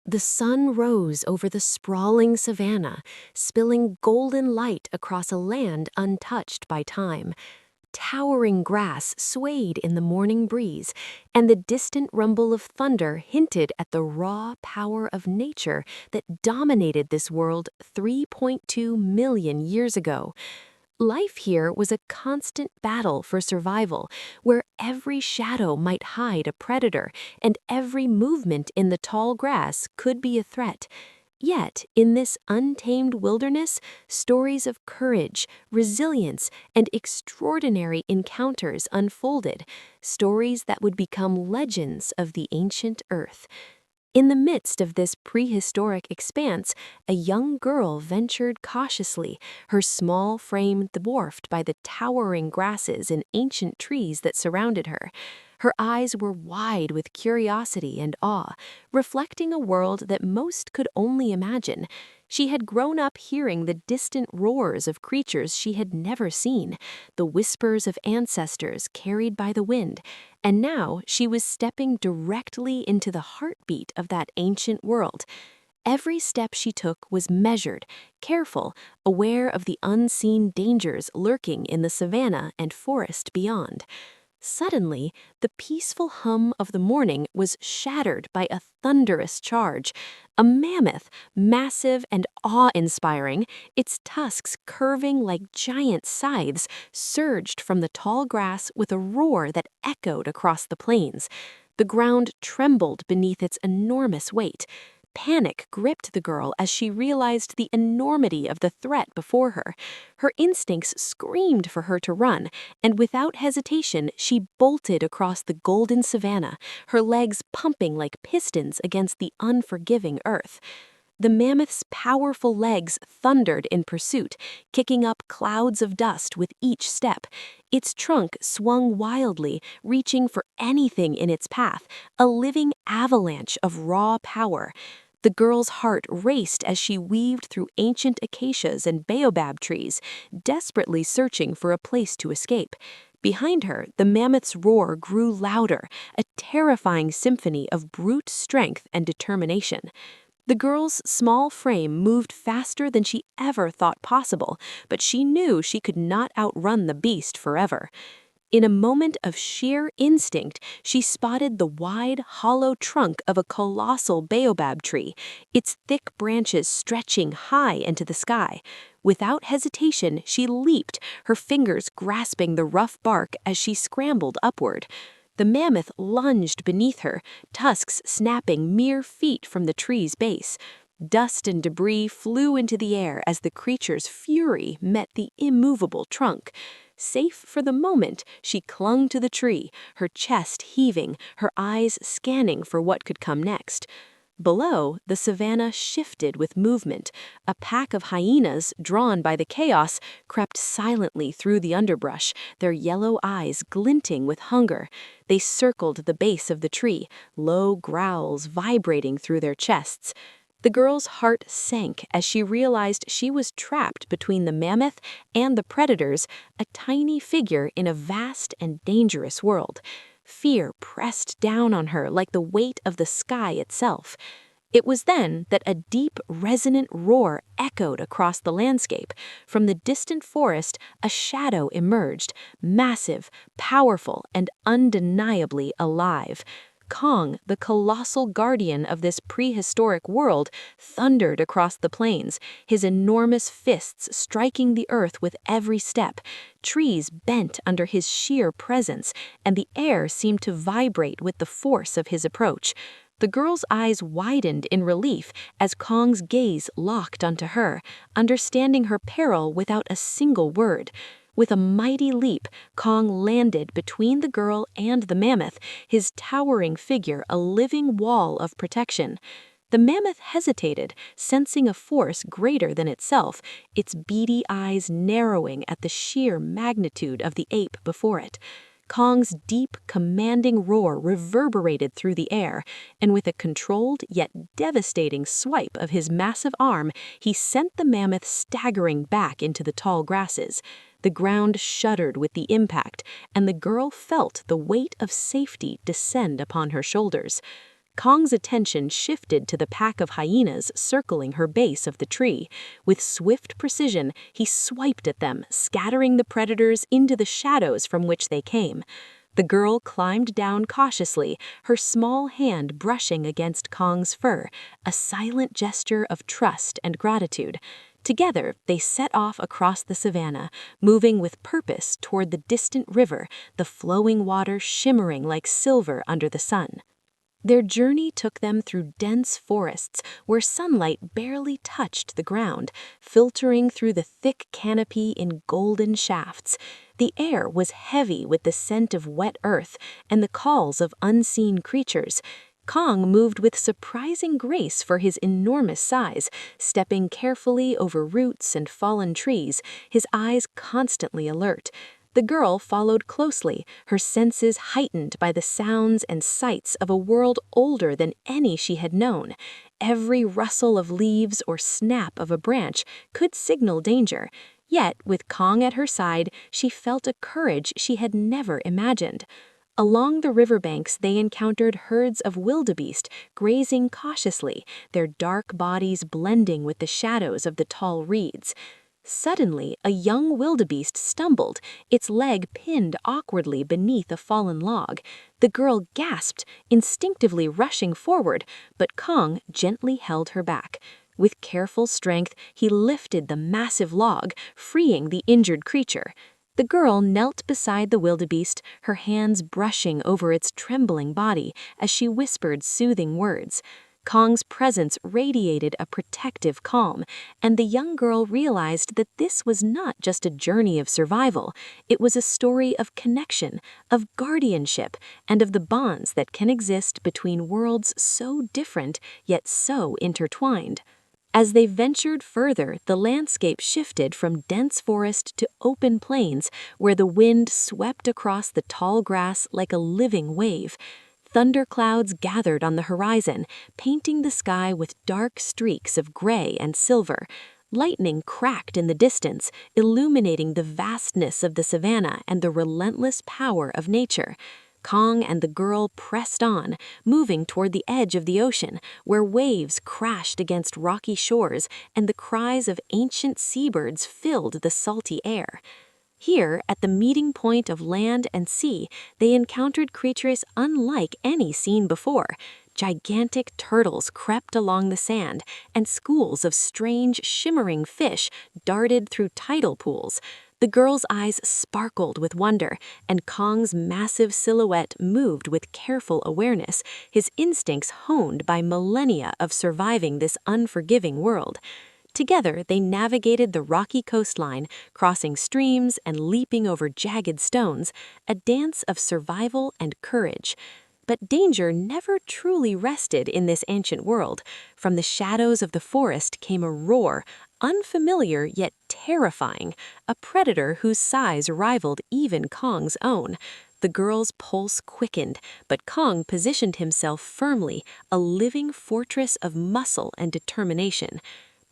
The sun rose over the sprawling savanna, spilling golden light across a land untouched by time. Towering grass swayed in the morning breeze, and the distant rumble of thunder hinted at the raw power of nature that dominated this world 3.2 million years ago. Life here was a constant battle for survival, where every shadow might hide a predator and every movement in the tall grass could be a threat. Yet, in this untamed wilderness, stories of courage, resilience, and extraordinary encounters unfolded, stories that would become legends of the ancient earth. In the midst of this prehistoric expanse, a young girl ventured cautiously, her small frame dwarfed by the towering grasses and ancient trees that surrounded her. Her eyes were wide with curiosity and awe, reflecting a world that most could only imagine. She had grown up hearing the distant roars of creatures she had never seen, the whispers of ancestors carried by the wind, and now she was stepping directly into the heartbeat of that ancient world. Every step she took was measured, careful, aware of the unseen dangers lurking in the savanna and forest beyond. Suddenly, the peaceful hum of the morning was shattered by a thunderous charge. A mammoth, massive and awe-inspiring, its tusks curving like giant scythes, surged from the tall grass with a roar that echoed across the plains. The ground trembled beneath its enormous weight. Panic gripped the girl as she realized the enormity of the threat before her. Her instincts screamed for her to run, and without hesitation she bolted across the golden savanna, her legs pumping like pistons against the unforgiving earth. The mammoth's powerful legs thundered in pursuit, kicking up clouds of dust with each step. Its trunk swung wildly, reaching for anything in its path, a living avalanche of raw power. The girl's heart raced as she weaved through ancient acacias and baobab trees, desperately searching for a place to escape. Behind her, the mammoth's roar grew louder, a terrifying symphony of brute strength and determination. The girl's small frame moved faster than she ever thought possible, but she knew she could not outrun the beast forever. In a moment of sheer instinct, she spotted the wide, hollow trunk of a colossal baobab tree, its thick branches stretching high into the sky. Without hesitation, she leaped, her fingers grasping the rough bark as she scrambled upward. The mammoth lunged beneath her, tusks snapping mere feet from the tree's base. Dust and debris flew into the air as the creature's fury met the immovable trunk. Safe for the moment, she clung to the tree, her chest heaving, her eyes scanning for what could come next. Below, the savanna shifted with movement. A pack of hyenas, drawn by the chaos, crept silently through the underbrush, their yellow eyes glinting with hunger. They circled the base of the tree, low growls vibrating through their chests. The girl's heart sank as she realized she was trapped between the mammoth and the predators, a tiny figure in a vast and dangerous world. Fear pressed down on her like the weight of the sky itself. It was then that a deep, resonant roar echoed across the landscape. From the distant forest, a shadow emerged, massive, powerful, and undeniably alive. Kong, the colossal guardian of this prehistoric world, thundered across the plains, his enormous fists striking the earth with every step. Trees bent under his sheer presence, and the air seemed to vibrate with the force of his approach. The girl's eyes widened in relief as Kong's gaze locked onto her, understanding her peril without a single word. With a mighty leap, Kong landed between the girl and the mammoth, his towering figure a living wall of protection. The mammoth hesitated, sensing a force greater than itself, its beady eyes narrowing at the sheer magnitude of the ape before it. Kong's deep, commanding roar reverberated through the air, and with a controlled yet devastating swipe of his massive arm, he sent the mammoth staggering back into the tall grasses. The ground shuddered with the impact, and the girl felt the weight of safety descend upon her shoulders. Kong's attention shifted to the pack of hyenas circling her base of the tree. With swift precision, he swiped at them, scattering the predators into the shadows from which they came. The girl climbed down cautiously, her small hand brushing against Kong's fur, a silent gesture of trust and gratitude. Together, they set off across the savannah, moving with purpose toward the distant river, the flowing water shimmering like silver under the sun. Their journey took them through dense forests where sunlight barely touched the ground, filtering through the thick canopy in golden shafts. The air was heavy with the scent of wet earth and the calls of unseen creatures. Kong moved with surprising grace for his enormous size, stepping carefully over roots and fallen trees, his eyes constantly alert. The girl followed closely, her senses heightened by the sounds and sights of a world older than any she had known. Every rustle of leaves or snap of a branch could signal danger. Yet, with Kong at her side, she felt a courage she had never imagined. Along the riverbanks, they encountered herds of wildebeest grazing cautiously, their dark bodies blending with the shadows of the tall reeds. Suddenly, a young wildebeest stumbled, its leg pinned awkwardly beneath a fallen log. The girl gasped, instinctively rushing forward, but Kong gently held her back. With careful strength, he lifted the massive log, freeing the injured creature. The girl knelt beside the wildebeest, her hands brushing over its trembling body as she whispered soothing words. Kong's presence radiated a protective calm, and the young girl realized that this was not just a journey of survival. It was a story of connection, of guardianship, and of the bonds that can exist between worlds so different yet so intertwined. As they ventured further, the landscape shifted from dense forest to open plains, where the wind swept across the tall grass like a living wave. Thunderclouds gathered on the horizon, painting the sky with dark streaks of gray and silver. Lightning cracked in the distance, illuminating the vastness of the savannah and the relentless power of nature. Kong and the girl pressed on, moving toward the edge of the ocean, where waves crashed against rocky shores and the cries of ancient seabirds filled the salty air. Here, at the meeting point of land and sea, they encountered creatures unlike any seen before. Gigantic turtles crept along the sand, and schools of strange, shimmering fish darted through tidal pools. The girl's eyes sparkled with wonder, and Kong's massive silhouette moved with careful awareness, his instincts honed by millennia of surviving this unforgiving world. Together, they navigated the rocky coastline, crossing streams and leaping over jagged stones, a dance of survival and courage. But danger never truly rested in this ancient world. From the shadows of the forest came a roar, unfamiliar yet terrifying, a predator whose size rivaled even Kong's own. The girl's pulse quickened, but Kong positioned himself firmly, a living fortress of muscle and determination.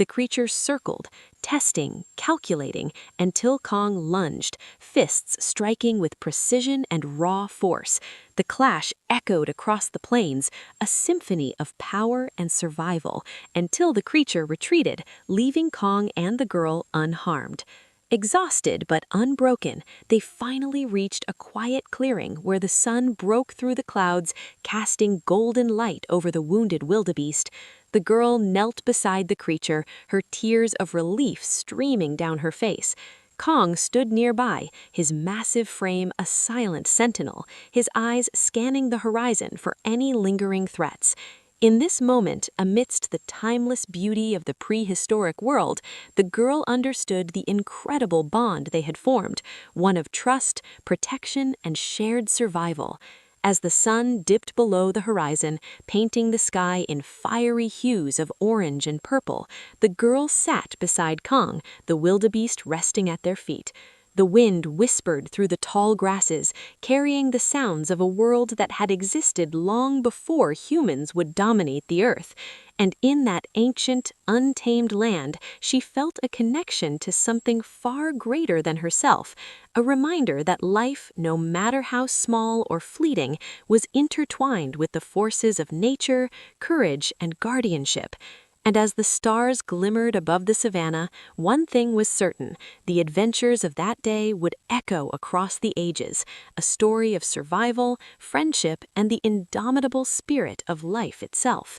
The creature circled, testing, calculating, until Kong lunged, fists striking with precision and raw force. The clash echoed across the plains, a symphony of power and survival, until the creature retreated, leaving Kong and the girl unharmed. Exhausted but unbroken, they finally reached a quiet clearing where the sun broke through the clouds, casting golden light over the wounded wildebeest. The girl knelt beside the creature, her tears of relief streaming down her face. Kong stood nearby, his massive frame a silent sentinel, his eyes scanning the horizon for any lingering threats. In this moment, amidst the timeless beauty of the prehistoric world, the girl understood the incredible bond they had formed, one of trust, protection, and shared survival. As the sun dipped below the horizon, painting the sky in fiery hues of orange and purple, the girl sat beside Kong, the wildebeest resting at their feet. The wind whispered through the tall grasses, carrying the sounds of a world that had existed long before humans would dominate the earth. And in that ancient, untamed land, she felt a connection to something far greater than herself, a reminder that life, no matter how small or fleeting, was intertwined with the forces of nature, courage, and guardianship. And as the stars glimmered above the savannah, one thing was certain: the adventures of that day would echo across the ages, a story of survival, friendship, and the indomitable spirit of life itself.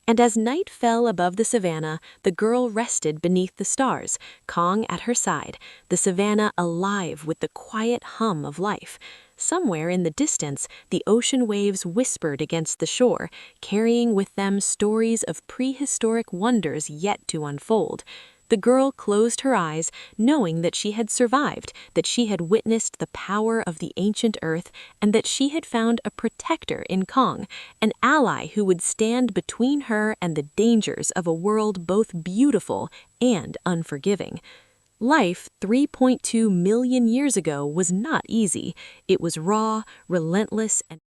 And as night fell above the savannah, the girl rested beneath the stars, Kong at her side, the savannah alive with the quiet hum of life. Somewhere in the distance, the ocean waves whispered against the shore, carrying with them stories of prehistoric wonders yet to unfold. The girl closed her eyes, knowing that she had survived, that she had witnessed the power of the ancient earth, and that she had found a protector in Kong, an ally who would stand between her and the dangers of a world both beautiful and unforgiving. Life 3.2 million years ago was not easy. It was raw, relentless, and